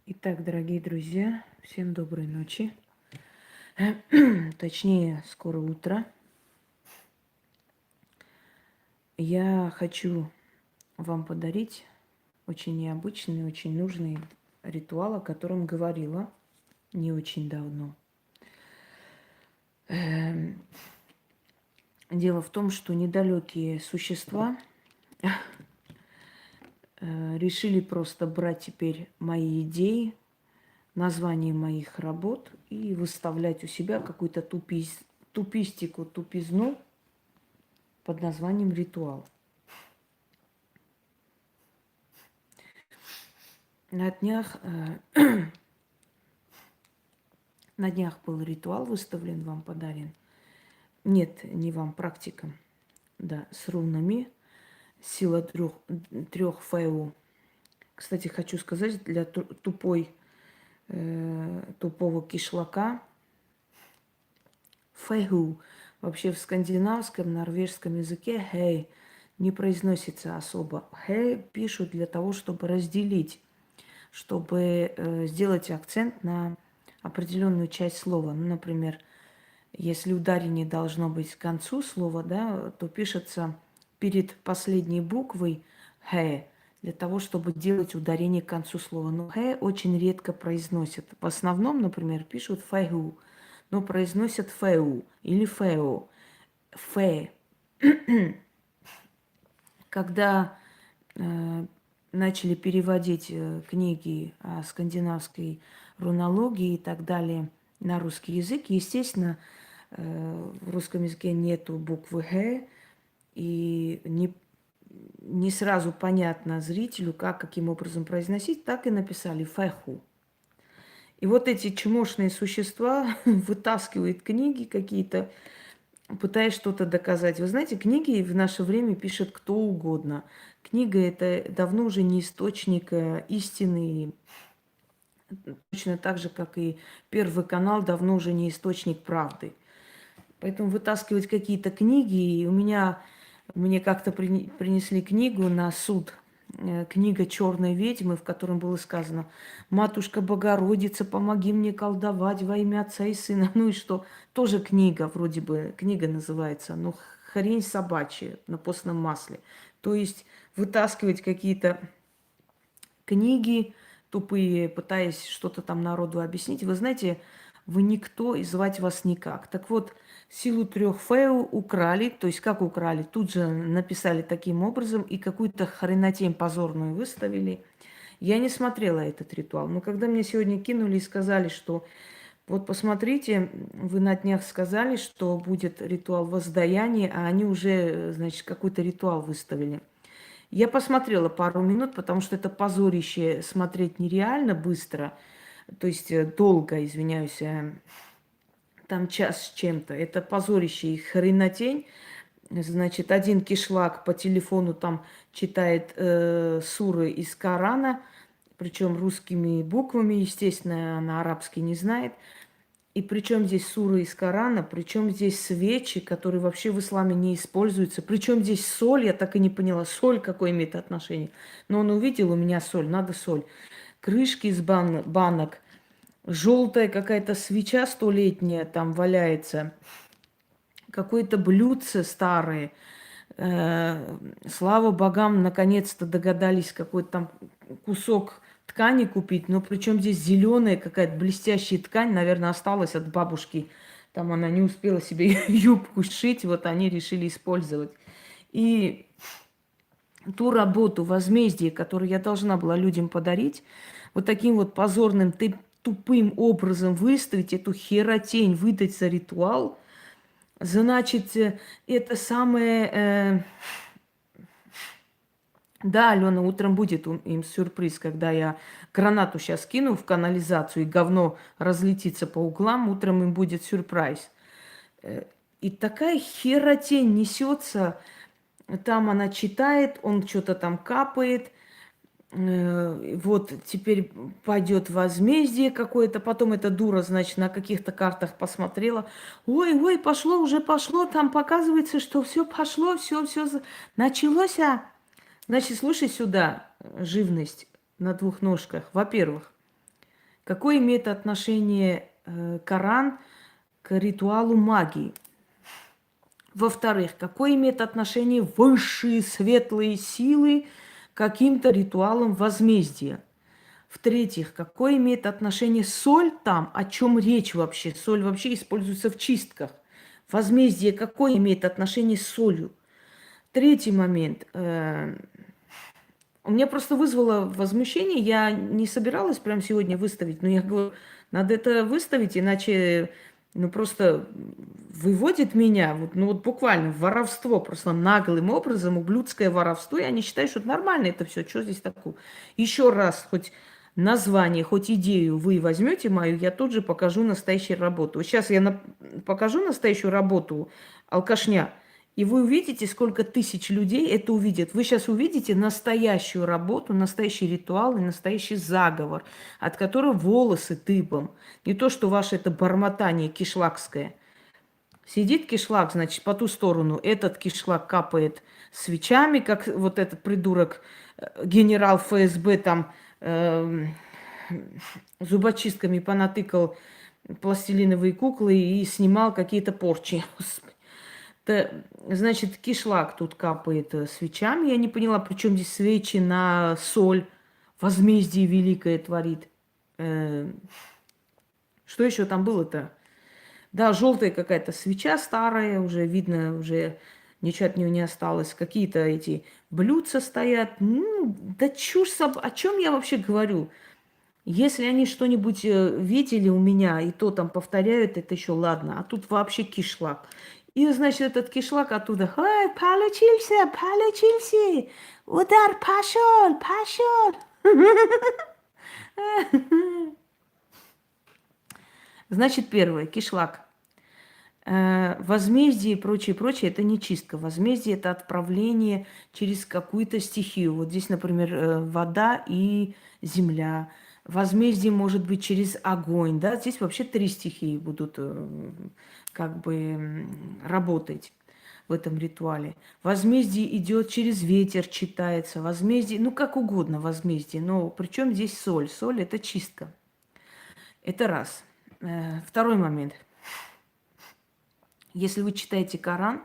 Итак, дорогие друзья, всем доброй ночи. Точнее, скоро утро. Я хочу вам подарить очень необычный, очень нужный ритуал, о котором говорила не очень давно. Дело в том, что недалекие существа решили просто брать теперь мои идеи, названия моих работ и выставлять у себя какую-то тупистику, тупизну под названием ритуал. На днях, на днях был ритуал выставлен, вам подарен. Нет, не вам, практикам. Да, с рунами. Сила трех фэу. Кстати, хочу сказать, для тупого кишлака фэу вообще в скандинавском, норвежском языке хэй не произносится особо. Хэй пишут для того, чтобы разделить, чтобы сделать акцент на определенную часть слова. Ну, например, если ударение должно быть к концу слова, да, то пишется перед последней буквой «хэ», для того, чтобы делать ударение к концу слова. Но «хэ» очень редко произносят. В основном, например, пишут «фэху», но произносят «фэу» или «фэо». «Фэ». Когда начали переводить книги о скандинавской рунологии и так далее на русский язык, естественно, в русском языке нету буквы «г», и не сразу понятно зрителю, каким образом произносить, так и написали «фэху». И вот эти чмошные существа вытаскивают книги какие-то, пытаясь что-то доказать. Вы знаете, книги в наше время пишет кто угодно. Книга – это давно уже не источник истины, точно так же, как и Первый канал давно уже не источник правды. Поэтому вытаскивать какие-то книги, и мне как-то принесли книгу на суд, книга «Черной ведьмы», в котором было сказано: «Матушка Богородица, помоги мне колдовать во имя Отца и Сына». Ну и что? Тоже книга, вроде бы, книга называется, но хрень собачья на постном масле. То есть вытаскивать какие-то книги тупые, пытаясь что-то там народу объяснить. Вы знаете, вы никто и звать вас никак. Так вот, силу трех фэу украли, то есть как украли, тут же написали таким образом и какую-то хренотень позорную выставили. Я не смотрела этот ритуал, но когда мне сегодня кинули и сказали, что вот посмотрите, вы на днях сказали, что будет ритуал воздаяния, а они уже, значит, какой-то ритуал выставили. Я посмотрела пару минут, потому что это позорище смотреть нереально быстро, то есть долго, извиняюсь, там час с чем-то. Это позорище и хренотень. Значит, один кишлак по телефону там читает суры из Корана, причем русскими буквами, естественно, она арабский не знает. И причем здесь суры из Корана, причем здесь свечи, которые вообще в исламе не используются. Причем здесь соль, я так и не поняла, соль какое имеет отношение. Но он увидел у меня соль, надо соль. Крышки из банок, желтая какая-то свеча столетняя там валяется, какое-то блюдце старое. Слава богам, наконец-то догадались какой-то там кусок ткани купить. Но причем здесь зеленая какая-то блестящая ткань, наверное, осталась от бабушки. Там она не успела себе юбку сшить, вот они решили использовать. И ту работу, возмездие, которую я должна была людям подарить, вот таким вот позорным, тупым образом выставить эту херотень, выдать за ритуал, значит, это самое... Да, Алена, утром будет им сюрприз, когда я гранату сейчас кину в канализацию, и говно разлетится по углам, утром им будет сюрприз. И такая херотень несется, там она читает, он что-то там капает, вот теперь пойдет возмездие какое-то, потом эта дура, значит, на каких-то картах посмотрела, ой, пошло, уже пошло, там показывается, что все пошло, все началось, Значит, слушай сюда, живность на двух ножках. Во-первых, Какое имеет отношение Коран к ритуалу магии? Во-вторых, какое имеет отношение высшие светлые силы к каким-то ритуалам возмездия? В-третьих, какое имеет отношение соль там, о чем речь вообще? Соль вообще используется в чистках. Возмездие какое имеет отношение с солью? Третий момент. У меня просто вызвало возмущение. Я не собиралась прям сегодня выставить, но я говорю, надо это выставить, иначе ну просто выводит меня, вот, ну вот буквально в воровство, просто наглым образом, ублюдское воровство. Я не считаю, что это нормально это все. Что здесь такое? Еще раз, хоть название, хоть идею вы возьмете мою, я тут же покажу настоящую работу. Вот сейчас я покажу настоящую работу алкашня. И вы увидите, сколько тысяч людей это увидят. Вы сейчас увидите настоящую работу, настоящий ритуал и настоящий заговор, от которого волосы дыбом. Не то, что ваше это бормотание кишлакское. Сидит кишлак, значит, по ту сторону. Этот кишлак капает свечами, как вот этот придурок, генерал ФСБ там зубочистками понатыкал пластилиновые куклы и снимал какие-то порчи. Значит, кишлак тут капает свечами. Я не поняла, при чем здесь свечи на соль. Возмездие великое творит. Э, Что еще там было-то? Да, желтая какая-то свеча старая, уже видно, уже ничего от нее не осталось. Какие-то эти блюдца стоят. Ну, да чушь, о чем я вообще говорю? Если они что-нибудь видели у меня, и то там повторяют, это еще ладно. А тут вообще кишлак. И, значит, этот кишлак оттуда, ой, получился, получился, удар пошел, пошел. Значит, первое, кишлак. Возмездие и прочее, прочее, это не чистка. Возмездие – это отправление через какую-то стихию. Вот здесь, например, вода и земля. Возмездие может быть через огонь. Да? Здесь вообще три стихии будут как бы работать в этом ритуале. Возмездие идет через ветер, читается. Возмездие, ну как угодно возмездие. Но причем здесь соль? Соль – это чистка. Это раз. Второй момент – если вы читаете Коран,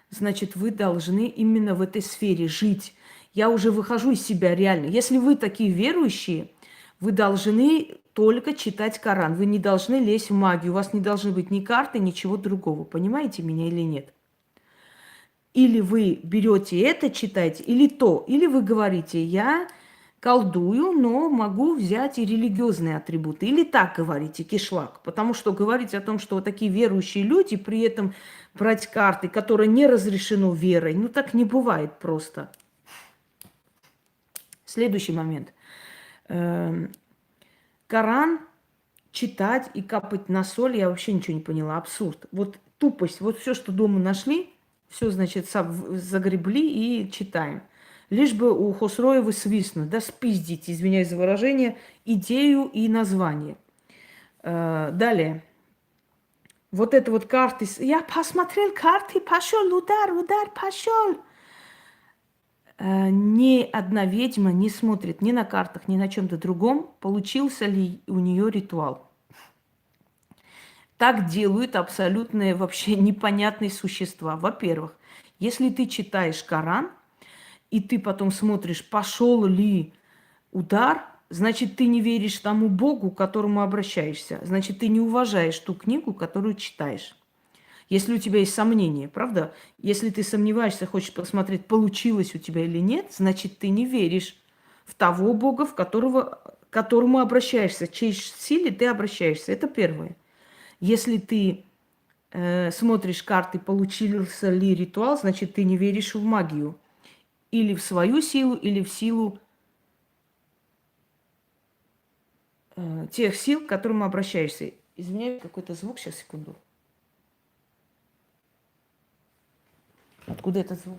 значит, вы должны именно в этой сфере жить. Я уже выхожу из себя реально. Если вы такие верующие, вы должны только читать Коран. Вы не должны лезть в магию. У вас не должны быть ни карты, ничего другого. Понимаете меня или нет? Или вы берете это, читаете, или то. Или вы говорите, я колдую, но могу взять и религиозные атрибуты. Или так говорите, кишлак. Потому что говорить о том, что вот такие верующие люди, при этом брать карты, которые не разрешено верой, ну так не бывает просто. Следующий момент. Коран читать и капать на соль, я вообще ничего не поняла. Абсурд. Вот тупость. Вот все, что дома нашли, все, значит, загребли и читаем. Лишь бы у Хосроева свистнуть, да спиздить, извиняюсь за выражение, идею и название. Далее. Вот это вот карты. Я посмотрел карты, пошел удар, удар, пошел. Ни одна ведьма не смотрит ни на картах, ни на чем-то другом, получился ли у нее ритуал. Так делают абсолютно вообще непонятные существа. Во-первых, если ты читаешь Коран, и ты потом смотришь, пошел ли удар, значит, ты не веришь тому Богу, к которому обращаешься. Значит, ты не уважаешь ту книгу, которую читаешь. Если у тебя есть сомнения, правда? Если ты сомневаешься, хочешь посмотреть, получилось у тебя или нет, значит, ты не веришь в того Бога, к которому обращаешься, к чьей силе ты обращаешься. Это первое. Если ты смотришь карты, получился ли ритуал, значит, ты не веришь в магию. Или в свою силу, или в силу тех сил, к которым обращаешься. Извиняюсь, какой-то звук, сейчас, секунду. Откуда этот звук?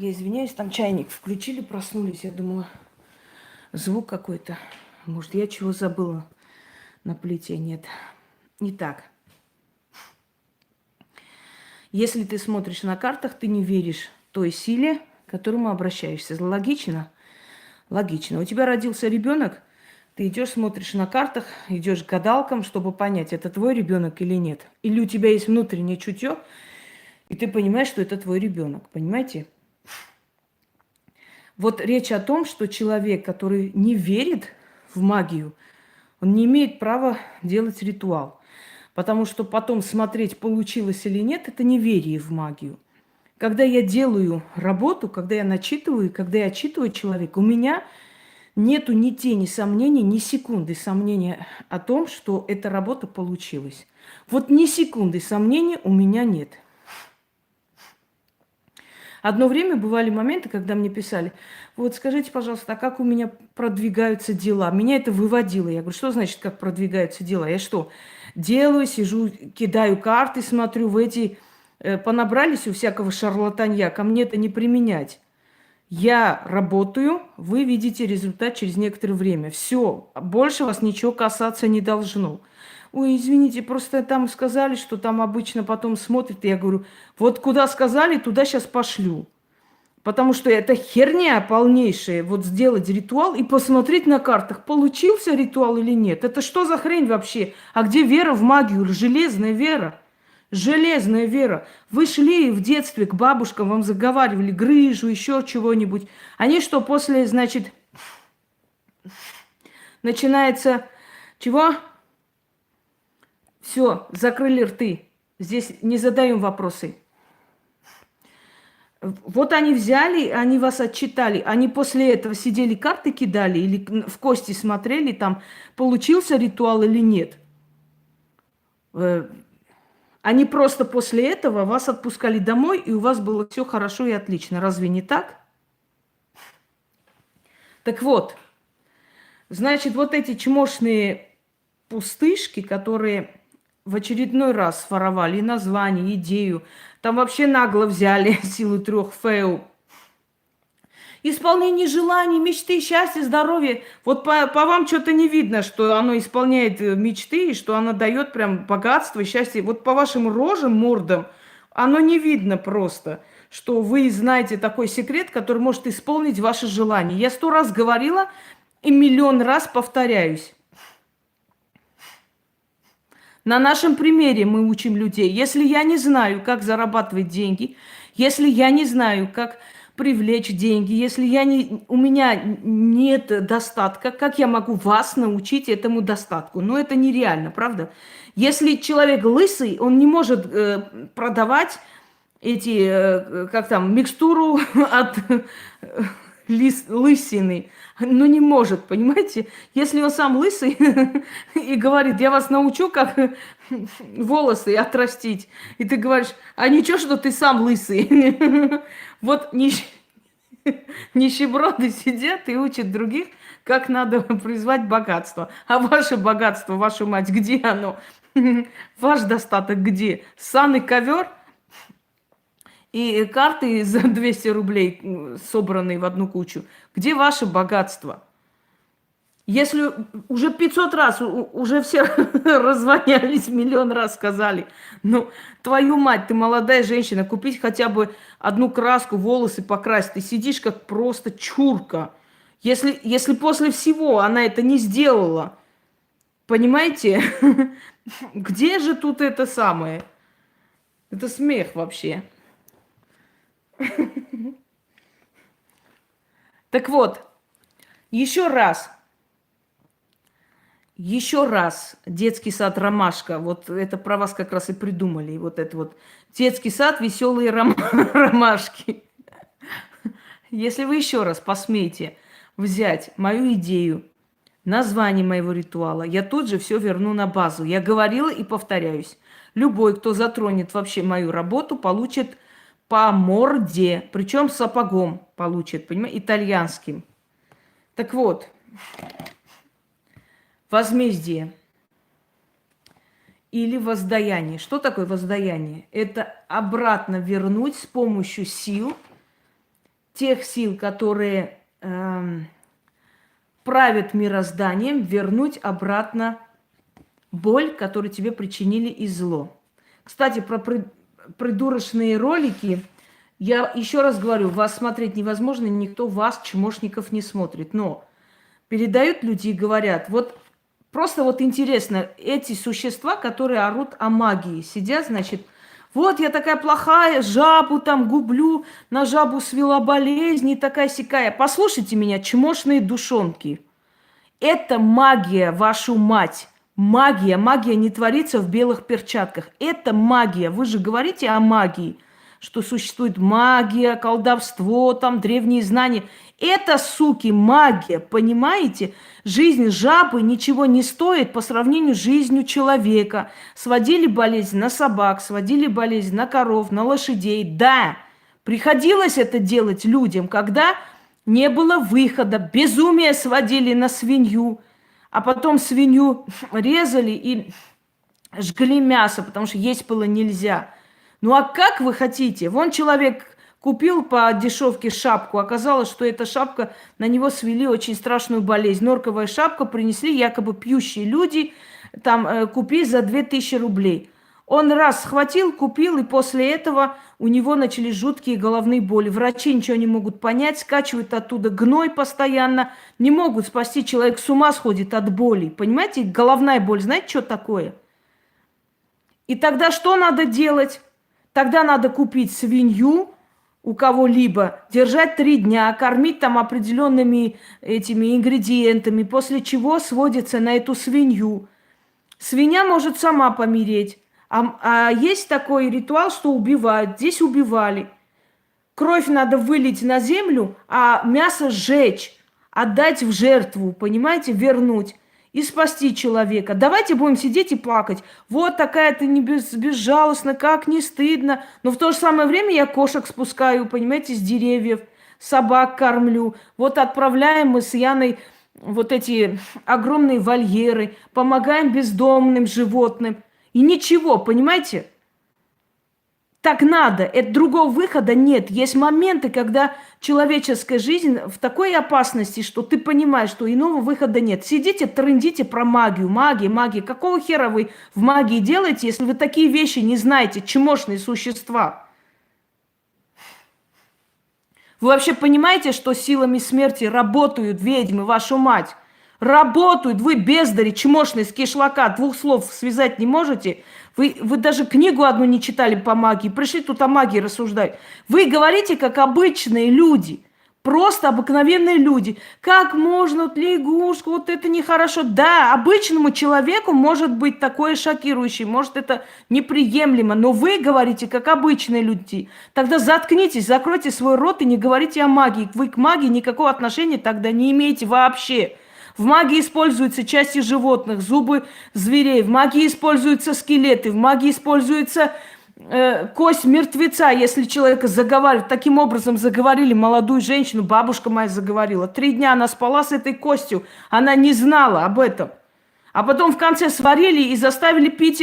Я извиняюсь, там чайник включили, проснулись. Я думала, звук какой-то. Может, я чего забыла на плите? Нет. Итак, если ты смотришь на картах, ты не веришь той силе, к которому обращаешься. Логично? Логично. У тебя родился ребенок, ты идешь, смотришь на картах, идешь к гадалкам, чтобы понять, это твой ребенок или нет. Или у тебя есть внутреннее чутье, и ты понимаешь, что это твой ребенок. Понимаете? Вот речь о том, что человек, который не верит в магию, он не имеет права делать ритуал. Потому что потом смотреть, получилось или нет, это неверие в магию. Когда я делаю работу, когда я начитываю, когда я отчитываю человека, у меня нету ни тени сомнений, ни секунды сомнения о том, что эта работа получилась. Вот ни секунды сомнений у меня нет. Одно время бывали моменты, когда мне писали, вот скажите, пожалуйста, а как у меня продвигаются дела? Меня это выводило. Я говорю, что значит, как продвигаются дела? Я что, делаю, сижу, кидаю карты, смотрю, в эти понабрались у всякого шарлатанья, ко мне это не применять. Я работаю, вы видите результат через некоторое время. Все, больше вас ничего касаться не должно. Ой, извините, просто там сказали, что там обычно потом смотрят. Я говорю, вот куда сказали, туда сейчас пошлю. Потому что это херня полнейшая. Вот сделать ритуал и посмотреть на картах, получился ритуал или нет. Это что за хрень вообще? А где вера в магию? Железная вера. Железная вера. Вы шли в детстве к бабушкам, вам заговаривали грыжу, еще чего-нибудь. Они что, после, значит, начинается чего? Все, закрыли рты. Здесь не задаем вопросы. Вот они взяли, они вас отчитали. Они после этого сидели, карты кидали или в кости смотрели, там, получился ритуал или нет. Они просто после этого вас отпускали домой, и у вас было все хорошо и отлично. Разве не так? Так вот, значит, вот эти чмошные пустышки, которые в очередной раз своровали и название, идею, там вообще нагло взяли силу 3 фэу. Исполнение желаний, мечты, счастья, здоровья. Вот по вам что-то не видно, что оно исполняет мечты, и что оно дает прям богатство, счастье. Вот по вашим рожам, мордам, оно не видно просто, что вы знаете такой секрет, который может исполнить ваши желания. Я 100 раз говорила и миллион раз повторяюсь. На нашем примере мы учим людей. Если я не знаю, как зарабатывать деньги, если я не знаю, как привлечь деньги, если у меня нет достатка, как я могу вас научить этому достатку? Ну, это нереально, правда? Если человек лысый, он не может продавать эти, как там, микстуру от лысины. Ну, не может, понимаете? Если он сам лысый и говорит, я вас научу, как волосы отрастить. И ты говоришь, а ничего, что ты сам лысый. Вот нищеброды сидят и учат других, как надо призвать богатство. А ваше богатство, вашу мать, где оно? Ваш достаток где? Ссаный ковер и карты за 200 рублей, собранные в одну кучу. Где ваше богатство? Если уже 500 раз, уже все развонялись, миллион раз сказали, ну, твою мать, ты молодая женщина, купить хотя бы одну краску, волосы покрасить, ты сидишь как просто чурка. Если после всего она это не сделала, понимаете, где же тут это самое? Это смех вообще. Так вот, еще раз, детский сад «Ромашка», вот это про вас как раз и придумали, вот это вот детский сад «Веселые ромашки». Если вы еще раз посмеете взять мою идею, название моего ритуала, я тут же все верну на базу. Я говорила и повторяюсь. Любой, кто затронет вообще мою работу, получит по морде, причем сапогом получит, понимаете, итальянским. Так вот, возмездие или воздаяние. Что такое воздаяние? Это обратно вернуть с помощью сил тех сил, которые правят мирозданием, вернуть обратно боль, которую тебе причинили, и зло. Кстати, про придурочные ролики, я еще раз говорю, вас смотреть невозможно, никто вас, чмошников, не смотрит. Но передают люди и говорят, вот просто вот интересно, эти существа, которые орут о магии, сидят, значит, вот я такая плохая, жабу там гублю, на жабу свела болезнь и такая сякая. Послушайте меня, чмошные душонки. Это магия, вашу мать. Магия. Магия не творится в белых перчатках. Это магия. Вы же говорите о магии, что существует магия, колдовство, там древние знания. Это, суки, магия, понимаете? Жизнь жабы ничего не стоит по сравнению с жизнью человека. Сводили болезнь на собак, сводили болезнь на коров, на лошадей. Да, приходилось это делать людям, когда не было выхода. Безумие сводили на свинью, а потом свинью резали и жгли мясо, потому что есть было нельзя. Ну а как вы хотите? Вон человек купил по дешевке шапку, оказалось, что эта шапка, на него свели очень страшную болезнь. Норковая шапка принесли якобы пьющие люди, там купи за 2000 рублей. Он раз схватил, купил, и после этого у него начались жуткие головные боли. Врачи ничего не могут понять, скачивают оттуда гной постоянно, не могут спасти. Человек с ума сходит от боли. Понимаете, головная боль, знаете, что такое? И тогда что надо делать? Тогда надо купить свинью у кого-либо, держать 3 дня, кормить там определенными этими ингредиентами, после чего сводится на эту свинью. Свинья может сама помереть. А есть такой ритуал, что убивают. Здесь убивали. Кровь надо вылить на землю, а мясо сжечь, отдать в жертву, понимаете, вернуть и спасти человека. Давайте будем сидеть и плакать. Вот такая ты не безжалостна, как не стыдно. Но в то же самое время я кошек спускаю, понимаете, с деревьев, собак кормлю. Вот отправляем мы с Яной вот эти огромные вольеры, помогаем бездомным животным. И ничего, понимаете? Так надо. Это другого выхода нет. Есть моменты, когда человеческая жизнь в такой опасности, что ты понимаешь, что иного выхода нет. Сидите, трындите про магию. Магия. Какого хера вы в магии делаете, если вы такие вещи не знаете, чмошные существа? Вы вообще понимаете, что силами смерти работают ведьмы, вашу мать? Работают, вы бездари, чмошные, с кишлака, 2 слов связать не можете. Вы даже книгу одну не читали по магии, пришли тут о магии рассуждать. Вы говорите, как обычные люди, просто обыкновенные люди. Как можно, вот лягушку, вот это нехорошо. Да, обычному человеку может быть такое шокирующее, может это неприемлемо, но вы говорите, как обычные люди. Тогда заткнитесь, закройте свой рот и не говорите о магии. Вы к магии никакого отношения тогда не имеете вообще. В магии используются части животных, зубы зверей, в магии используются скелеты, в магии используется кость мертвеца, если человека заговаривают. Таким образом заговорили молодую женщину, бабушка моя заговорила. 3 дня она спала с этой костью, она не знала об этом. А потом в конце сварили и заставили пить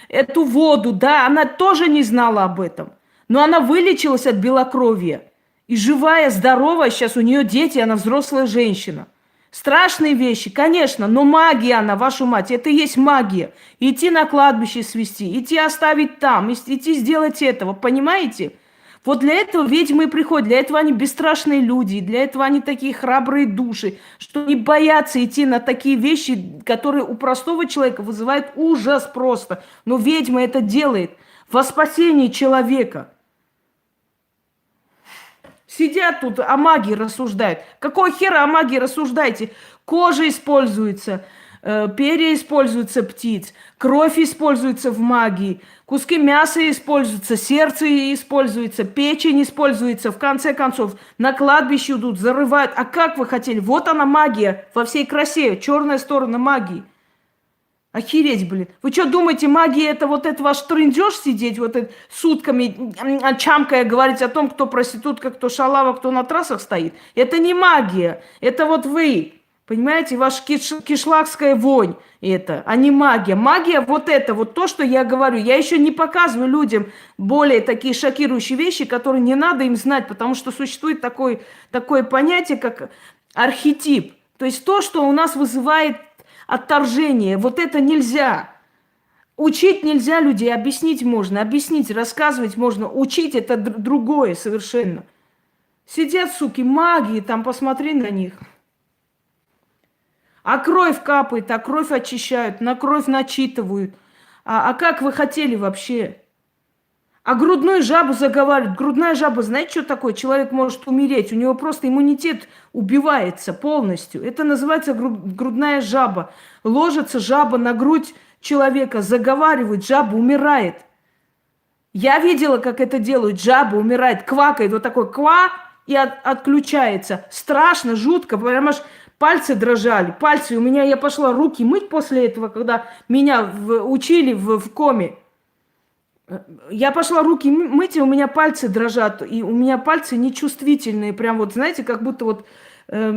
эту воду, да, она тоже не знала об этом. Но она вылечилась от белокровия. И живая, здоровая, сейчас у нее дети, она взрослая женщина. Страшные вещи, конечно, но магия она, вашу мать, это и есть магия. Идти на кладбище свести, идти оставить там, идти сделать этого, понимаете? Вот для этого ведьмы и приходят, для этого они бесстрашные люди, для этого они такие храбрые души, что не боятся идти на такие вещи, которые у простого человека вызывают ужас просто. Но ведьма это делает во спасении человека. Сидят тут, о магии рассуждают. Какого хера о магии рассуждаете? Кожа используется, перья используются птиц, кровь используется в магии, куски мяса используются, сердце используется, печень используется. В конце концов, на кладбище идут, зарывают. А как вы хотели? Вот она магия во всей красе, черная сторона магии. Охереть, блин. Вы что думаете, магия это вот это ваш трындеж сидеть вот это, сутками, чамкая говорить о том, кто проститутка, кто шалава, кто на трассах стоит? Это не магия. Это вот вы Понимаете, ваша кишлакская вонь это, а не магия. Магия вот это, вот то, что я говорю. Я еще не показываю людям более такие шокирующие вещи, которые не надо им знать, потому что существует такое понятие, как архетип. То есть то, что у нас вызывает отторжение. Вот это нельзя. Учить нельзя людей, объяснить можно, объяснить, рассказывать можно. Учить это другое совершенно. Сидят, суки, маги, там посмотри на них. А кровь капает, а кровь очищают, на кровь начитывают. А как вы хотели вообще? А грудную жабу заговаривают. Грудная жаба, знаете, что такое? Человек может умереть, у него просто иммунитет убивается полностью. Это называется грудная жаба. Ложится жаба на грудь человека, заговаривает, жаба умирает. Я видела, как это делают. Жаба умирает, квакает, вот такой ква и отключается. Страшно, жутко, прям аж пальцы дрожали. Пальцы у меня, я пошла руки мыть после этого, когда меня учили в коме. Я пошла руки мыть, и у меня пальцы дрожат. И у меня пальцы нечувствительные. Прям вот, знаете, как будто вот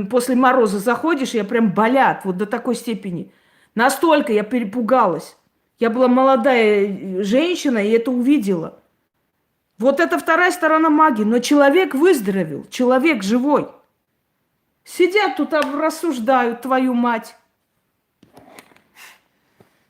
после мороза заходишь, и прям болят. Вот до такой степени. Настолько я перепугалась. Я была молодая женщина, и это увидела. Вот это вторая сторона магии. Но человек выздоровел. Человек живой. Сидят тут, рассуждают, твою мать.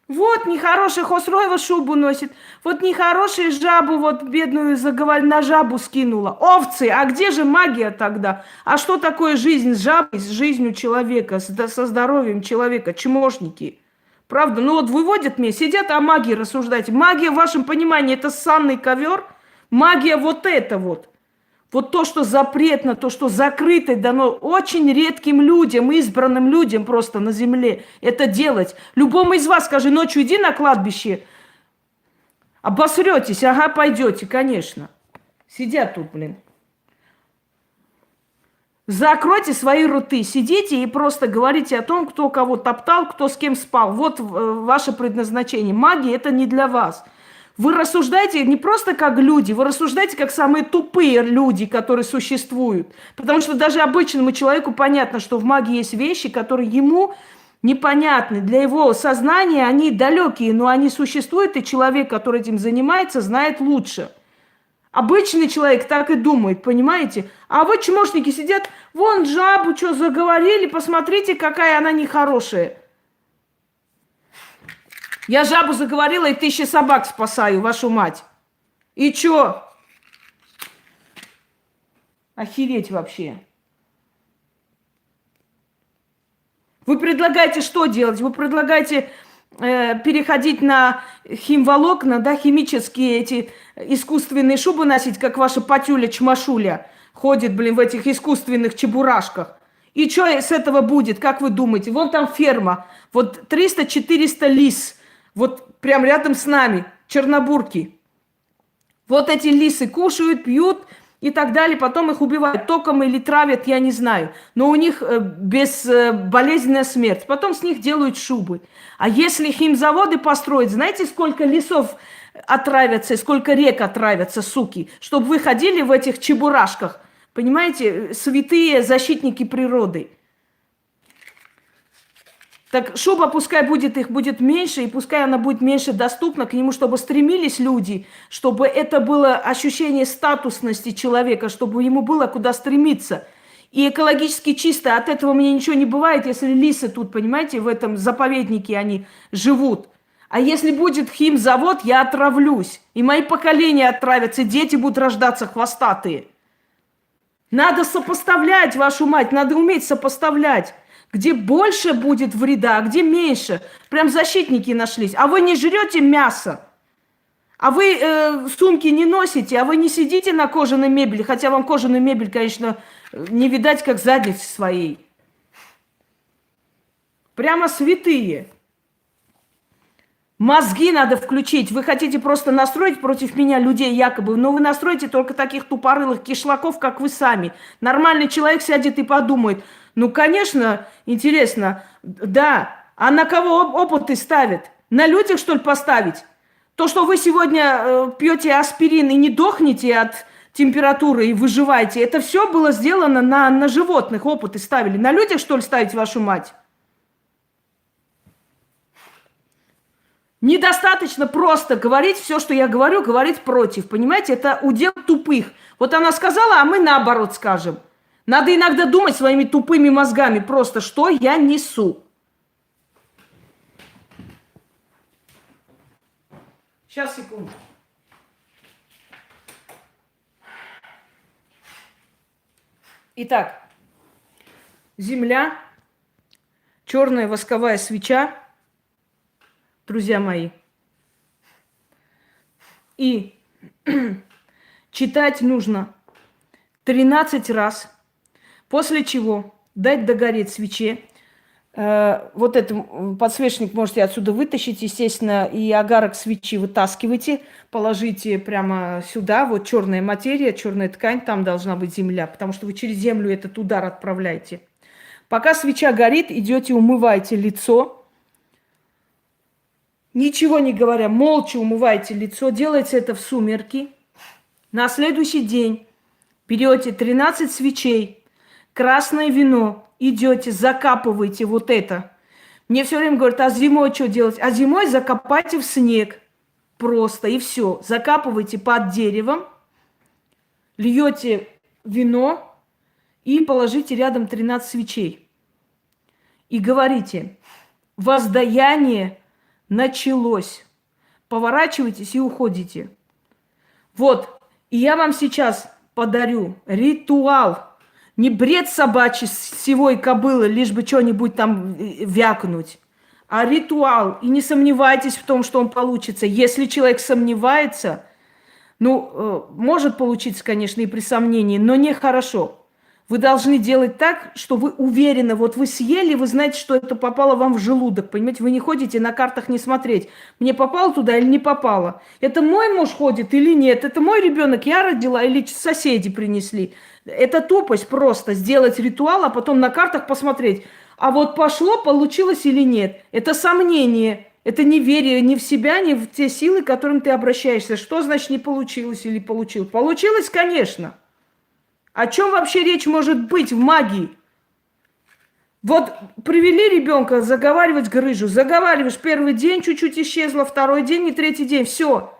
Вот нехороший Хосроева шубу носит. Вот нехорошая жабу, вот бедную на жабу скинула. Овцы, а где же магия тогда? А что такое жизнь с жабой, с жизнью человека, со здоровьем человека? Чмошники. Правда, ну вот выводят меня, сидят о магии рассуждать. Магия в вашем понимании это ссанный ковер? Магия вот это вот. Вот то, что запретно, то, что закрыто, дано очень редким людям, избранным людям просто на земле это делать. Любому из вас, скажи, ночью иди на кладбище, обосретесь, ага, пойдете, конечно. Сидят тут, блин. Закройте свои рты, сидите и просто говорите о том, кто кого топтал, кто с кем спал. Вот ваше предназначение. Магия это не для вас. Вы рассуждаете не просто как люди, вы рассуждаете как самые тупые люди, которые существуют. Потому что даже обычному человеку понятно, что в магии есть вещи, которые ему непонятны. Для его сознания они далекие, но они существуют, и человек, который этим занимается, знает лучше. Обычный человек так и думает, понимаете? А вы, чмошники, сидят, вон жабу что заговорили, посмотрите, какая она нехорошая. Я жабу заговорила и 1000 собак спасаю, вашу мать. И чё? Охереть вообще. Вы предлагаете что делать? Вы предлагаете переходить на химволокна, да, химические эти искусственные шубы носить, как ваша Патюля-чмашуля ходит, блин, в этих искусственных чебурашках. И что с этого будет, как вы думаете? Вон там ферма, вот 300-400 лис. Вот прям рядом с нами, чернобурки. Вот эти лисы кушают, пьют и так далее. Потом их убивают током или травят, я не знаю. Но у них безболезненная смерть. Потом с них делают шубы. А если химзаводы построить, знаете, сколько лесов отравятся, сколько рек отравятся, суки? Чтобы вы ходили в этих чебурашках. Понимаете, святые защитники природы. Так шуба пускай будет, их будет меньше, и пускай она будет меньше доступна к нему, чтобы стремились люди, чтобы это было ощущение статусности человека, чтобы ему было куда стремиться. И экологически чисто, от этого мне ничего не бывает, если лисы тут, понимаете, в этом заповеднике они живут. А если будет химзавод, я отравлюсь, и мои поколения отравятся, и дети будут рождаться хвостатые. Надо сопоставлять, вашу мать, надо уметь сопоставлять. Где больше будет вреда, а где меньше. Прям защитники нашлись. А вы не жрете мясо. А вы сумки не носите. А вы не сидите на кожаной мебели. Хотя вам кожаную мебель, конечно, не видать, как задницы своей. Прямо святые. Мозги надо включить. Вы хотите просто настроить против меня людей якобы. Но вы настроите только таких тупорылых кишлаков, как вы сами. Нормальный человек сядет и подумает. Ну, конечно, интересно, да. А на кого опыты ставят? На людях, что ли, поставить? То, что вы сегодня пьете аспирин и не дохнете от температуры и выживаете. Это все было сделано на животных, опыты ставили. На людях, что ли, ставить вашу мать? Недостаточно просто говорить все, что я говорю, говорить против. Понимаете, это удел тупых. Вот она сказала, а мы наоборот скажем. Надо иногда думать своими тупыми мозгами просто, что я несу. Сейчас, секунду. Итак, земля, черная восковая свеча, друзья мои. И читать нужно 13 раз, после чего дать догореть свече. Вот этот подсвечник можете отсюда вытащить, естественно, и огарок свечи вытаскивайте, положите прямо сюда, вот черная материя, черная ткань, там должна быть земля, потому что вы через землю этот удар отправляете. Пока свеча горит, идете, умываете лицо, ничего не говоря, молча умываете лицо, делайте это в сумерки. На следующий день берете 13 свечей, красное вино, идете, закапываете вот это. Мне все время говорят, а зимой что делать? А зимой закопайте в снег просто, и все. Закапывайте под деревом, льете вино и положите рядом 13 свечей. И говорите, воздаяние началось. Поворачивайтесь и уходите. Вот, и я вам сейчас подарю ритуал. Не бред собачий с сивой кобылы, лишь бы что-нибудь там вякнуть, а ритуал. И не сомневайтесь в том, что он получится. Если человек сомневается, может получиться, конечно, и при сомнении, но нехорошо. Вы должны делать так, что вы уверены, вот вы съели, вы знаете, что это попало вам в желудок, понимаете? Вы не ходите на картах не смотреть, мне попало туда или не попало. Это мой муж ходит или нет, это мой ребенок, я родила или соседи принесли. Это тупость просто, сделать ритуал, а потом на картах посмотреть, а вот пошло, получилось или нет. Это сомнение, это неверие ни в себя, ни в те силы, к которым ты обращаешься. Что значит не получилось или получилось? Получилось, конечно. О чем вообще речь может быть в магии? Вот привели ребенка заговаривать грыжу. Заговариваешь, первый день чуть-чуть исчезло, второй день и третий день. Все.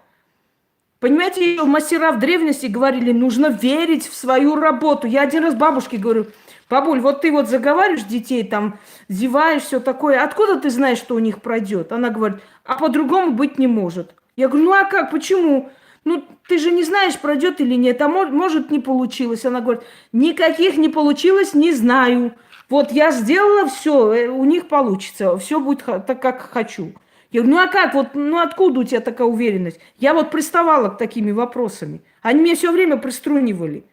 Понимаете, мастера в древности говорили, нужно верить в свою работу. Я один раз бабушке говорю, бабуль, вот ты вот заговариваешь детей, там, зеваешь, все такое. Откуда ты знаешь, что у них пройдет? Она говорит, а по-другому быть не может. Я говорю, ну а как, почему? Ну, ты же не знаешь, пройдет или нет, а может не получилось. Она говорит, никаких не получилось, не знаю. Вот я сделала все, у них получится, все будет так, как хочу. Я говорю, ну а как, вот, ну откуда у тебя такая уверенность? Я вот приставала к такими вопросами. Они меня все время приструнивали.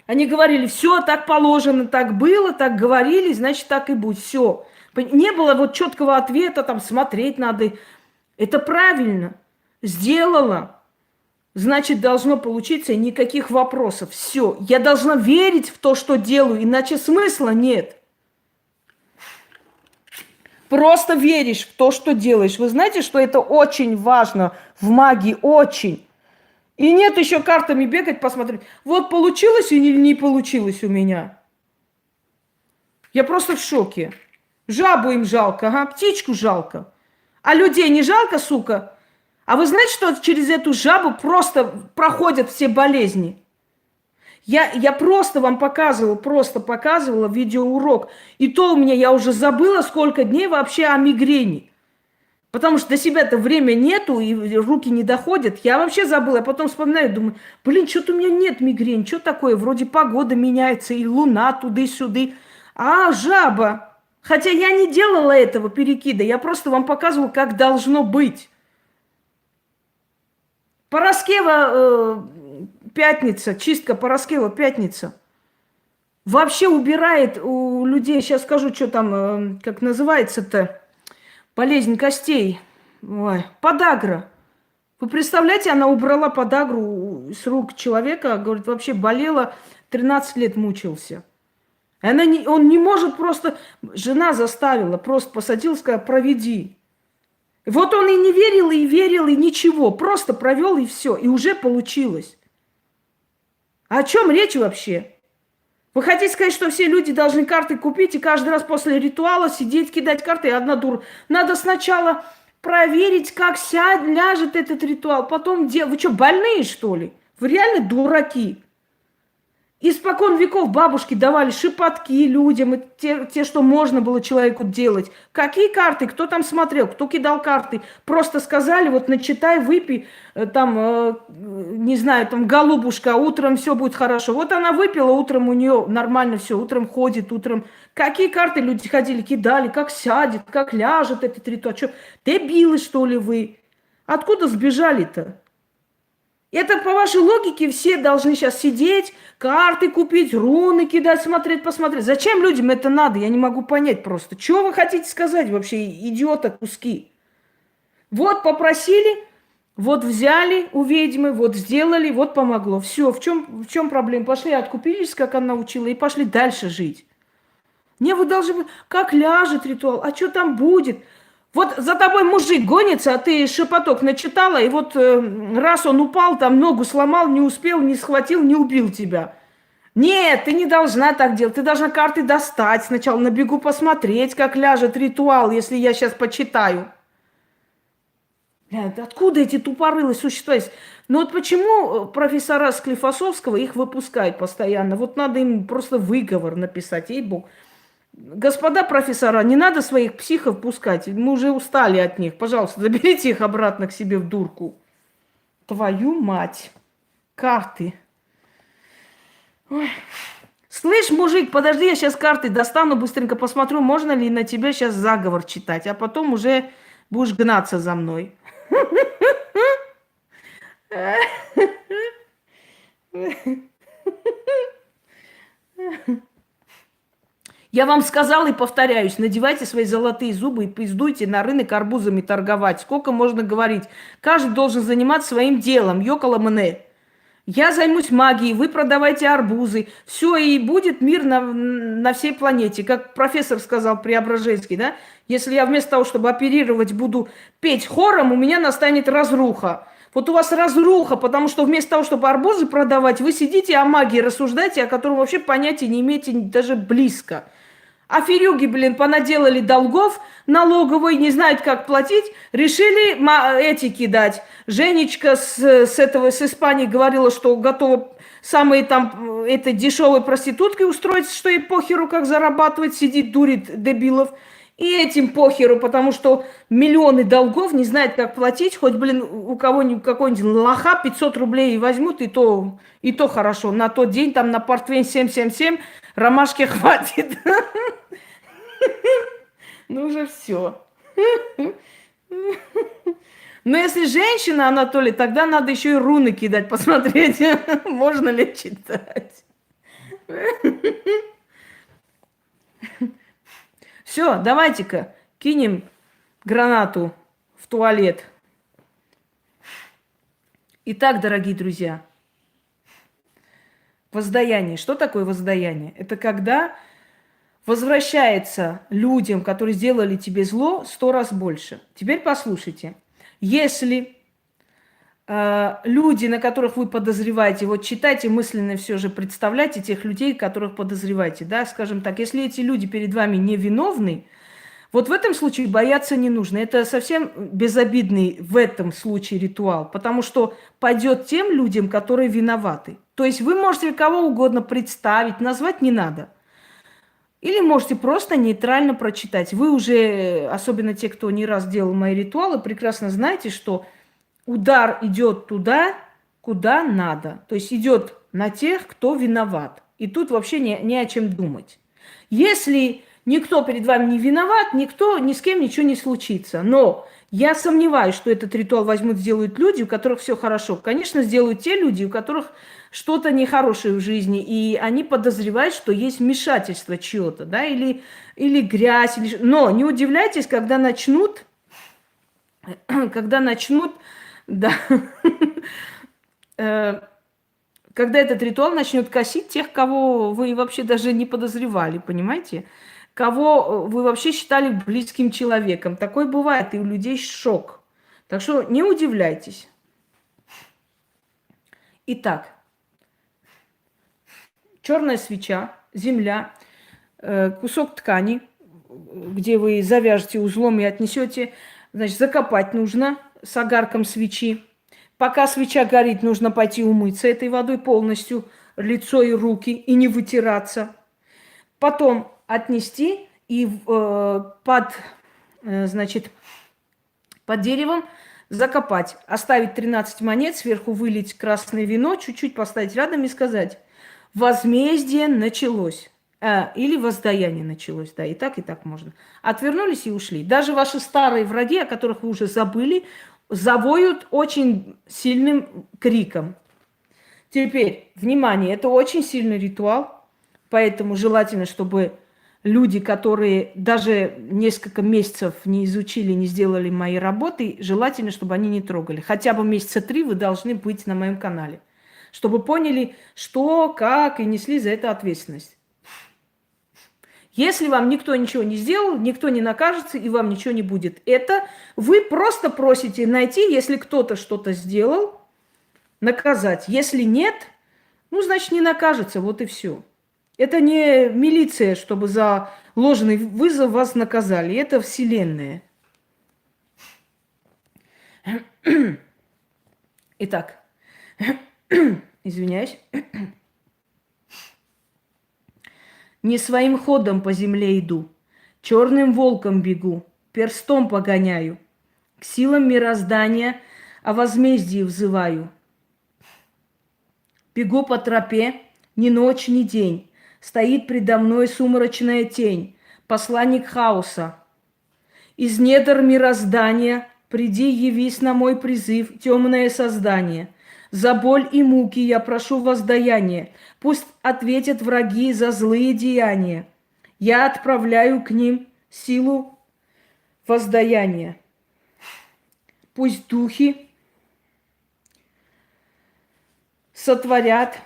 Они говорили, все так положено, так было, так говорили, значит так и будет, все. Не было вот четкого ответа, там смотреть надо. Это правильно. Сделала, значит, должно получиться, и никаких вопросов. Все, я должна верить в то, что делаю, иначе смысла нет. Просто веришь в то, что делаешь. Вы знаете, что это очень важно в магии, очень. И нет еще картами бегать, посмотреть, вот получилось или не получилось у меня. Я просто в шоке. Жабу им жалко, ага, птичку жалко. А людей не жалко, сука? А вы знаете, что через эту жабу просто проходят все болезни? Я просто вам показывала видеоурок. И то у меня, я уже забыла, сколько дней вообще о мигрени. Потому что до себя-то время нету, и руки не доходят. Я вообще забыла. Я потом вспоминаю, думаю, блин, что-то у меня нет мигрени. Что такое? Вроде погода меняется, и луна туда-сюда. А, жаба. Хотя я не делала этого перекида. Я просто вам показывала, как должно быть. Параскева пятница, чистка Параскева пятница. Вообще убирает у людей, сейчас скажу, что там, как называется-то, болезнь костей. Ой, подагра. Вы представляете, она убрала подагру с рук человека, говорит, вообще болела, 13 лет мучился. Он не может просто, жена заставила, просто посадила, сказала, проведи. Вот он и не верил, и верил, и ничего. Просто провел, и все. И уже получилось. О чем речь вообще? Вы хотите сказать, что все люди должны карты купить и каждый раз после ритуала сидеть, кидать карты, и одна дура? Надо сначала проверить, как ляжет этот ритуал, потом делать. Вы что, больные, что ли? Вы реально дураки. Испокон веков бабушки давали шепотки людям, и те, что можно было человеку делать. Какие карты? Кто там смотрел? Кто кидал карты? Просто сказали, вот начитай, выпей, не знаю, там, голубушка, утром все будет хорошо. Вот она выпила, утром у нее нормально все, утром ходит, утром... Какие карты люди ходили, кидали, как сядет, как ляжет этот ритуал? Что, дебилы, что ли, вы? Откуда сбежали-то? Это по вашей логике все должны сейчас сидеть, карты купить, руны кидать, смотреть, посмотреть. Зачем людям это надо? Я не могу понять просто. Что вы хотите сказать вообще, идиота куски? Вот попросили, вот взяли у ведьмы, вот сделали, вот помогло. Все, в чем проблема? Пошли, откупились, как она учила, и пошли дальше жить. Не, вы должны... Как ляжет ритуал? А что там будет? Вот за тобой мужик гонится, а ты шепоток начитала, и вот раз он упал, там ногу сломал, не успел, не схватил, не убил тебя. Нет, ты не должна так делать. Ты должна карты достать сначала, на бегу посмотреть, как ляжет ритуал, если я сейчас почитаю. Откуда эти тупорылые существа есть? Ну вот почему профессора Склифосовского их выпускают постоянно? Вот надо им просто выговор написать, ей-богу. Господа профессора, не надо своих психов пускать. Мы уже устали от них. Пожалуйста, заберите их обратно к себе в дурку. Твою мать. Карты. Ой. Слышь, мужик, подожди, я сейчас карты достану, быстренько посмотрю, можно ли на тебя сейчас заговор читать, а потом уже будешь гнаться за мной. Я вам сказала и повторяюсь, надевайте свои золотые зубы и пиздуйте на рынок арбузами торговать. Сколько можно говорить? Каждый должен заниматься своим делом. Йокола мне. Я займусь магией, вы продавайте арбузы. Все, и будет мир на всей планете. Как профессор сказал Преображенский, да? Если я вместо того, чтобы оперировать, буду петь хором, у меня настанет разруха. Вот у вас разруха, потому что вместо того, чтобы арбузы продавать, вы сидите о магии рассуждаете, о котором вообще понятия не имеете даже близко. Аферюги, блин, понаделали долгов налоговой, не знают, как платить, решили эти кидать. Женечка с Испании говорила, что готова самые там этой дешевой проституткой устроиться, что ей похеру, как зарабатывать, сидит, дурит дебилов. И этим похеру, потому что миллионы долгов, не знает, как платить. Хоть, блин, у кого-нибудь какой-нибудь лоха 500 рублей возьмут, и то хорошо. На тот день там на портвейн 777 ромашки хватит. Ну уже все. Но если женщина, Анатолий, тогда надо еще и руны кидать, посмотреть, можно ли читать. Все, давайте-ка кинем гранату в туалет. Итак, дорогие друзья, воздаяние. Что такое воздаяние? Это когда возвращается людям, которые сделали тебе зло, 100 раз больше. Теперь послушайте. Если люди, на которых вы подозреваете, вот читайте мысленно все же, представляйте тех людей, которых подозреваете, да, скажем так, если эти люди перед вами невиновны, вот в этом случае бояться не нужно. Это совсем безобидный в этом случае ритуал, потому что пойдет тем людям, которые виноваты. То есть вы можете кого угодно представить, назвать не надо. Или можете просто нейтрально прочитать. Вы уже, особенно те, кто не раз делал мои ритуалы, прекрасно знаете, что удар идет туда, куда надо. То есть идет на тех, кто виноват. И тут вообще не о чем думать. Если никто перед вами не виноват, ни с кем ничего не случится. Но я сомневаюсь, что этот ритуал возьмут, сделают люди, у которых все хорошо. Конечно, сделают те люди, у которых что-то нехорошее в жизни, и они подозревают, что есть вмешательство чье-то, да, или грязь. Но не удивляйтесь, когда начнут, да, когда этот ритуал начнет косить тех, кого вы вообще даже не подозревали, понимаете? Кого вы вообще считали близким человеком. Такое бывает, и у людей шок. Так что не удивляйтесь. Итак, черная свеча, земля, кусок ткани, где вы завяжете узлом и отнесете. Значит, закопать нужно с огарком свечи. Пока свеча горит, нужно пойти умыться этой водой полностью, лицо и руки, и не вытираться. Потом отнести и значит, под деревом закопать. Оставить 13 монет, сверху вылить красное вино, чуть-чуть поставить рядом и сказать: возмездие началось. Или воздаяние началось. Да, и так можно. Отвернулись и ушли. Даже ваши старые враги, о которых вы уже забыли, завоют очень сильным криком. Теперь, внимание, это очень сильный ритуал, поэтому желательно, чтобы люди, которые даже несколько месяцев не изучили, не сделали мои работы, желательно, чтобы они не трогали. Хотя бы месяца 3 вы должны быть на моем канале, чтобы поняли, что, как, и несли за это ответственность. Если вам никто ничего не сделал, никто не накажется, и вам ничего не будет. Это вы просто просите найти, если кто-то что-то сделал, наказать. Если нет, ну, значит, не накажется, вот и все. Это не милиция, чтобы за ложный вызов вас наказали. Это вселенная. Итак, извиняюсь. Не своим ходом по земле иду, черным волком бегу, перстом погоняю, к силам мироздания о возмездии взываю. Бегу по тропе, ни ночь, ни день, стоит предо мной сумрачная тень, посланник хаоса. Из недр мироздания приди, явись на мой призыв, темное создание. За боль и муки я прошу воздаяния, пусть ответят враги за злые деяния. Я отправляю к ним силу воздаяния. Пусть духи сотворят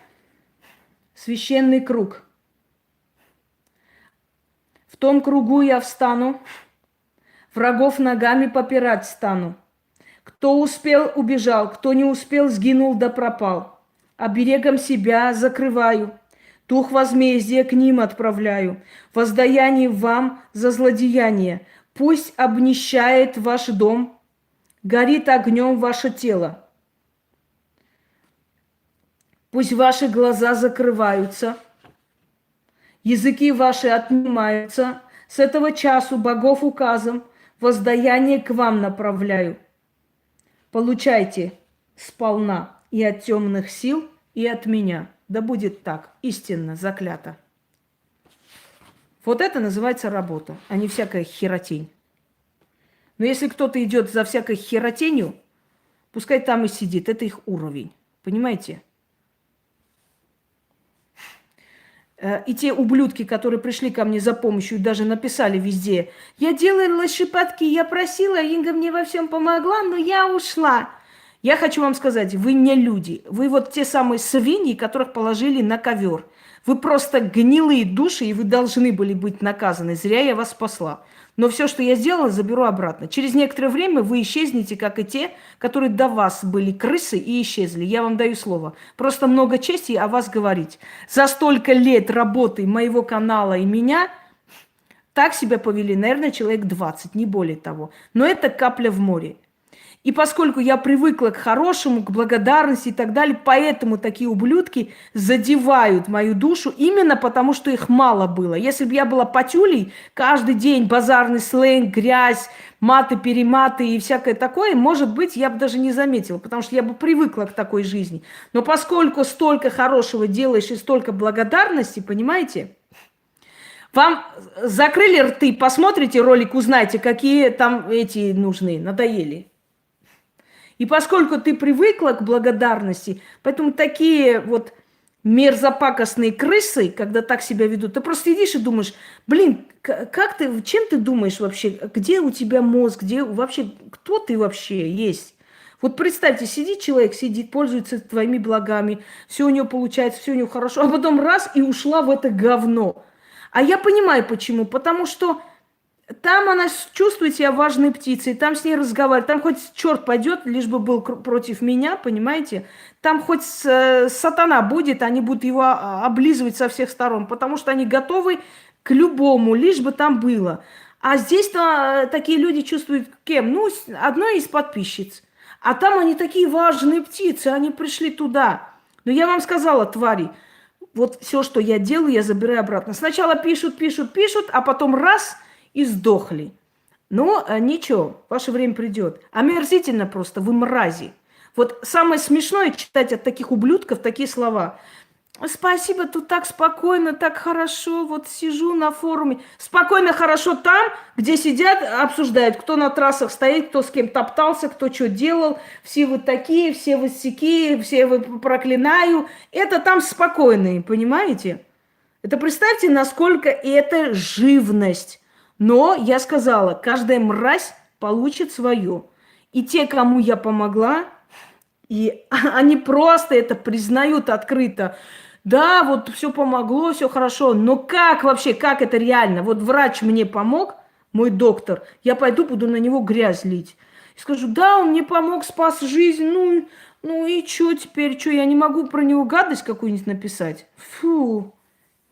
священный круг. В том кругу я встану, врагов ногами попирать стану. Кто успел, убежал, кто не успел, сгинул да пропал. Оберегом себя закрываю, дух возмездия к ним отправляю. Воздаяние вам за злодеяние. Пусть обнищает ваш дом, горит огнем ваше тело. Пусть ваши глаза закрываются, языки ваши отнимаются. С этого часу богов указом воздаяние к вам направляю. Получайте сполна и от темных сил, и от меня. Да будет так, истинно, заклято. Вот это называется работа, а не всякая херотень. Но если кто-то идет за всякой херотенью, пускай там и сидит, это их уровень. Понимаете? И те ублюдки, которые пришли ко мне за помощью и даже написали везде: я делала шепотки, я просила, Инга мне во всем помогла, но я ушла. Я хочу вам сказать, вы не люди. Вы вот те самые свиньи, которых положили на ковер. Вы просто гнилые души, и вы должны были быть наказаны. Зря я вас спасла. Но все, что я сделала, заберу обратно. Через некоторое время вы исчезнете, как и те, которые до вас были крысы и исчезли. Я вам даю слово. Просто много чести о вас говорить. За столько лет работы моего канала и меня так себя повели, наверное, человек 20, не более того. Но это капля в море. И поскольку я привыкла к хорошему, к благодарности и так далее, поэтому такие ублюдки задевают мою душу именно потому, что их мало было. Если бы я была патюлей, каждый день базарный сленг, грязь, маты-перематы и всякое такое, может быть, я бы даже не заметила, потому что я бы привыкла к такой жизни. Но поскольку столько хорошего делаешь и столько благодарности, понимаете, вам закрыли рты, посмотрите ролик, узнаете, какие там эти нужны, надоели. И поскольку ты привыкла к благодарности, поэтому такие вот мерзопакостные крысы, когда так себя ведут, ты просто сидишь и думаешь: блин, как ты, чем ты думаешь вообще, где у тебя мозг, где вообще, кто ты вообще есть? Вот представьте, сидит человек, сидит, пользуется твоими благами, все у него получается, все у него хорошо, а потом раз и ушла в это говно. А я понимаю почему, потому что Там она чувствует себя важной птицей, там с ней разговаривать, там хоть черт пойдет, лишь бы был против меня, понимаете? Там хоть сатана будет, они будут его облизывать со всех сторон, потому что они готовы к любому, лишь бы там было. А здесь-то такие люди чувствуют кем? Ну, одной из подписчиц. А там они такие важные птицы, они пришли туда. Но я вам сказала, твари, вот все, что я делаю, я забираю обратно. Сначала пишут, пишут, пишут, а потом раз и сдохли. Но ничего, ваше время придет. Омерзительно просто, вы мрази. Вот самое смешное читать от таких ублюдков такие слова. Спасибо, тут так спокойно, так хорошо, вот сижу на форуме. Спокойно, хорошо там, где сидят, обсуждают, кто на трассах стоит, кто с кем топтался, кто что делал. Все вы такие, все вы сякие, все вы проклинаю. Это там спокойные, понимаете? Это представьте, насколько это живность. Но я сказала, каждая мразь получит свое. И те, кому я помогла, и они просто это признают открыто. Да, вот все помогло, все хорошо. Но как вообще, как это реально? Вот врач мне помог, мой доктор, я пойду буду на него грязь лить. И скажу, да, он мне помог, спас жизнь, ну и что теперь, что, я не могу про него гадость какую-нибудь написать? Фу,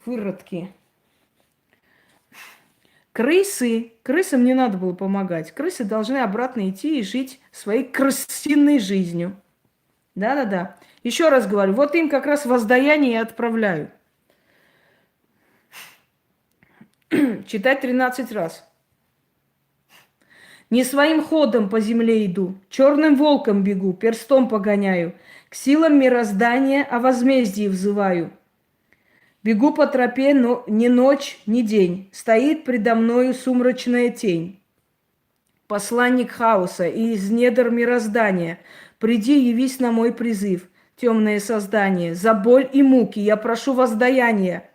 выродки. Крысам не надо было помогать. Крысы должны обратно идти и жить своей крысиной жизнью. Да-да-да. Еще раз говорю, вот им как раз воздаяние и отправляю. Читать 13 раз. Не своим ходом по земле иду, черным волком бегу, перстом погоняю, к силам мироздания о возмездии взываю. Бегу по тропе, но ни ночь, ни день, стоит предо мною сумрачная тень. Посланник хаоса и из недр мироздания, приди, явись на мой призыв, темное создание, за боль и муки я прошу воздаяния.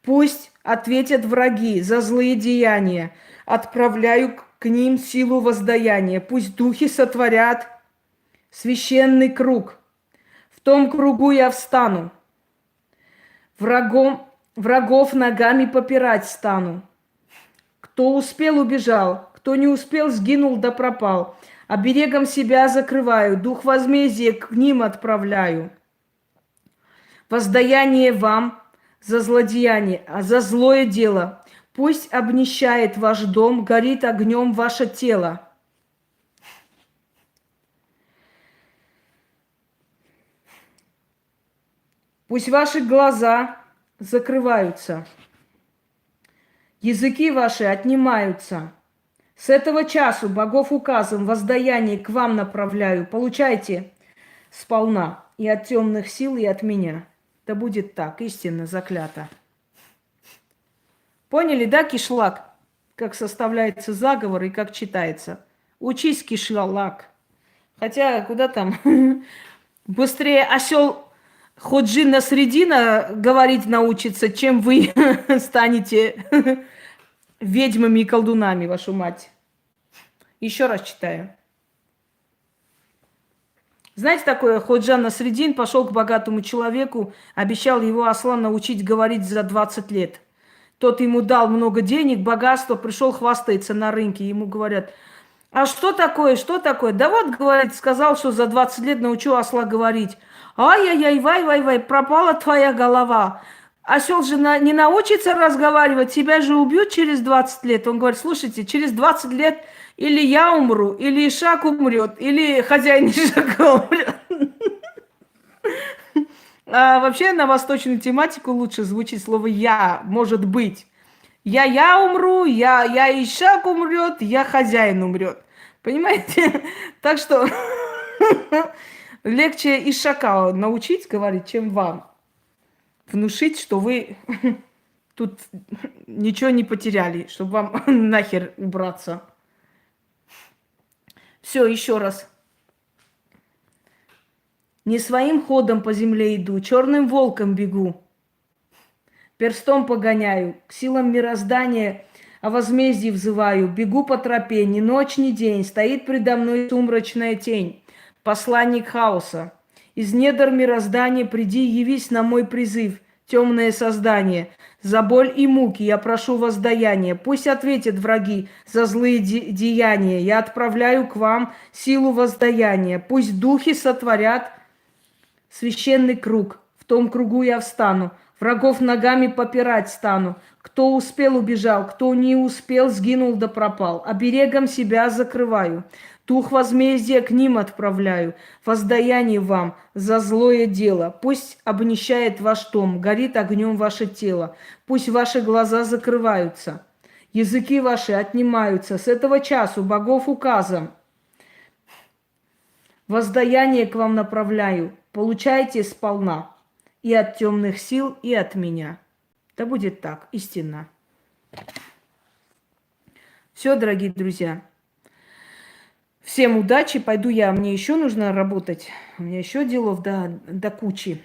Пусть ответят враги за злые деяния, отправляю к ним силу воздаяния. Пусть духи сотворят священный круг. В том кругу я встану, врагов ногами попирать стану. Кто успел, убежал, кто не успел, сгинул да пропал. Оберегом себя закрываю, дух возмездия к ним отправляю. Воздаяние вам за злодеяние, а за злое дело. Пусть обнищает ваш дом, горит огнем ваше тело. Пусть ваши глаза закрываются, языки ваши отнимаются. С этого часу богов указом воздаяние к вам направляю. Получайте сполна и от темных сил, и от меня. Да будет так, истинно заклято. Поняли, да, кишлак? Как составляется заговор и как читается. Учись, кишлак. Хотя, куда там? Быстрее осел Ходжи Насреддина говорить научится, чем вы станете ведьмами и колдунами, вашу мать. Еще раз читаю. Знаете, такое Ходжа Насреддин пошел к богатому человеку, обещал его осла научить говорить за 20 лет. Тот ему дал много денег, богатство, пришел хвастается на рынке. Ему говорят, а что такое, что такое? Да вот, говорит, сказал, что за 20 лет научу осла говорить. Ай-яй-яй, вай-вай-вай, пропала твоя голова. Осел же не научится разговаривать, тебя же убьют через 20 лет. Он говорит, слушайте, через 20 лет или я умру, или Ишак умрет, или хозяин Ишака умрет. А вообще на восточную тематику лучше звучит слово «я», может быть. Я умру, я Ишак умрет, я хозяин умрет. Понимаете? Так что легче Ишака научить говорить, чем вам. Внушить, что вы тут ничего не потеряли, чтобы вам нахер убраться. Все, еще раз. Не своим ходом по земле иду, черным волком бегу. Перстом погоняю, к силам мироздания о возмездии взываю. Бегу по тропе, ни ночь, ни день, стоит предо мной сумрачная тень. Посланник хаоса. Из недр мироздания приди, явись на мой призыв. темное создание. За боль и муки я прошу воздаяния. Пусть ответят враги за злые деяния. Я отправляю к вам силу воздаяния. Пусть духи сотворят священный круг. В том кругу я встану. Врагов ногами попирать стану. Кто успел, убежал. Кто не успел, сгинул да пропал. Оберегом себя закрываю. Дух возмездия к ним отправляю. Воздаяние вам за злое дело. Пусть обнищает ваш дом, горит огнем ваше тело. Пусть ваши глаза закрываются. Языки ваши отнимаются. С этого часу богов указом. Воздаяние к вам направляю. Получайте сполна. И от темных сил, и от меня. Да будет так, истинно. Все, дорогие друзья. Всем удачи. Пойду я. Мне еще нужно работать. У меня еще делов до кучи.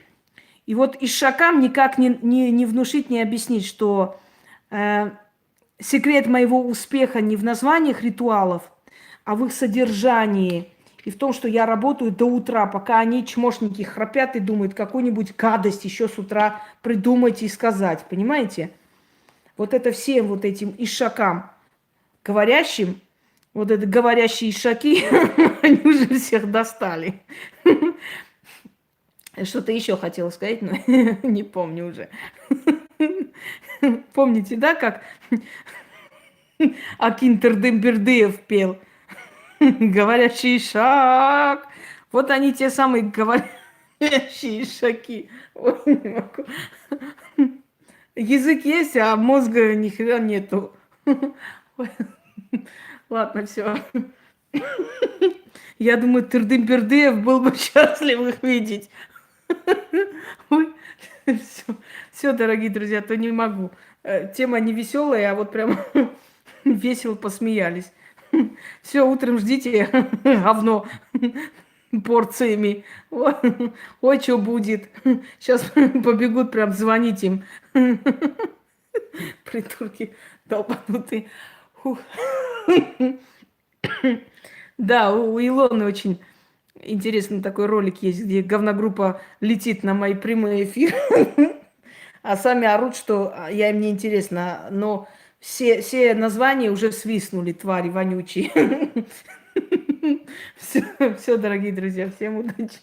И вот ишакам никак не внушить, не объяснить, что секрет моего успеха не в названиях ритуалов, а в их содержании. И в том, что я работаю до утра, пока они, чмошники, храпят и думают, какую-нибудь гадость еще с утра придумать и сказать. Понимаете? Вот это всем вот этим ишакам говорящим, вот это говорящие ишаки, они уже всех достали. Что-то еще хотела сказать, но не помню уже. Помните, да, как Акин Тырдымбердыев пел? Говорящий ишак. Вот они те самые говорящие ишаки. Ой, не могу. Язык есть, а мозга ни хрена нету. Ладно, все. Я думаю, Тырдымбердыев был бы счастлив их видеть. Все, дорогие друзья, то не могу. Тема не веселая, а вот прям весело посмеялись. Все, утром ждите говно порциями. Ой, что будет. Сейчас побегут прям звонить им. Придурки долбанутые. Да, у Илоны очень интересный такой ролик есть, где говногруппа летит на мои прямые эфиры, а сами орут, что я им не интересна. Но все названия уже свистнули, твари вонючие. Все, дорогие друзья, всем удачи.